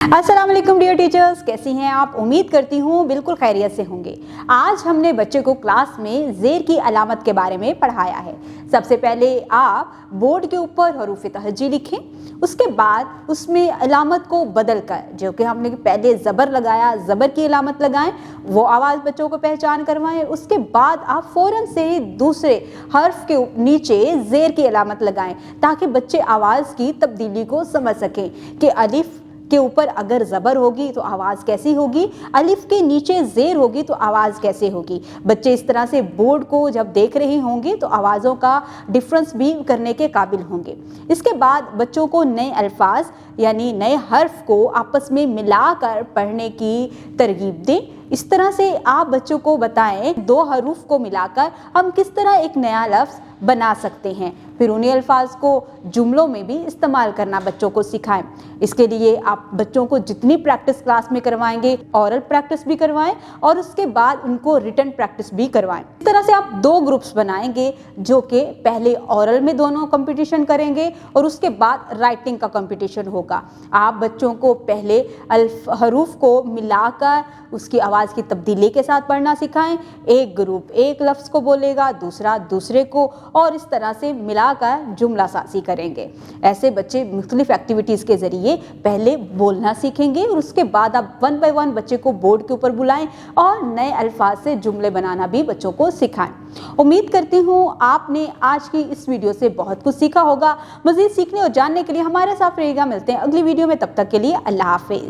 अस्सलाम वालेकुम dear teachers, कैसी हैं आप। उम्मीद करती हूँ बिल्कुल खैरियत से होंगे। आज हमने बच्चे को क्लास में ज़ेर की अलामत के बारे में पढ़ाया है। सबसे पहले आप बोर्ड के ऊपर हरूफ तहज्जी लिखें, उसके बाद उसमें अलामत को बदल कर, जो कि हमने पहले ज़बर लगाया, ज़बर की अलामत लगाएं, वो आवाज़ बच्चों को पहचान करवाएं। उसके बाद आप फ़ौरन से दूसरे हर्फ के नीचे ज़ेर की अलामत लगाएं ताकि बच्चे आवाज़ की तब्दीली को समझ सकें कि अलिफ के ऊपर अगर ज़बर होगी तो आवाज़ कैसी होगी, अलिफ के नीचे ज़ेर होगी तो आवाज़ कैसे होगी। बच्चे इस तरह से बोर्ड को जब देख रहे होंगे तो आवाज़ों का डिफरेंस भी करने के काबिल होंगे। इसके बाद बच्चों को नए अल्फाज यानी नए हर्फ को आपस में मिलाकर पढ़ने की तरगीब दें। इस तरह से आप बच्चों को बताएं दो हरूफ को मिलाकर हम किस तरह एक नया लफ्ज़ बना सकते हैं। फिर उन्हीं अल्फाज को जुमलों में भी इस्तेमाल करना बच्चों को सिखाएं। इसके लिए आप बच्चों को जितनी प्रैक्टिस क्लास में करवाएंगे, ऑरल प्रैक्टिस भी करवाएं और उसके बाद उनको रिटन प्रैक्टिस भी करवाएं। इस तरह से आप दो ग्रुप्स बनाएंगे जो कि पहले ऑरल में दोनों कंपटीशन करेंगे और उसके बाद राइटिंग का कंपटीशन होगा। आप बच्चों को पहले हरूफ को मिलाकर उसकी आवाज़ की तब्दीली के साथ पढ़ना सिखाएं। एक ग्रुप एक लफ्ज़ को बोलेगा, दूसरा दूसरे को, और इस तरह से मिलाकर जुमला साज़ी करेंगे। ऐसे बच्चे मुख्तलिफ एक्टिविटीज़ के ज़रिए पहले बोलना सीखेंगे और उसके बाद आप वन बाय वन बच्चे को बोर्ड के ऊपर बुलाएं और नए अल्फाज से जुमले बनाना भी बच्चों को सिखाएं। उम्मीद करती हूँ आपने आज की इस वीडियो से बहुत कुछ सीखा होगा। मज़ीद सीखने और जानने के लिए हमारे साथ रहिएगा। मिलते हैं अगली वीडियो में, तब तक के लिए अल्लाह हाफ़िज़।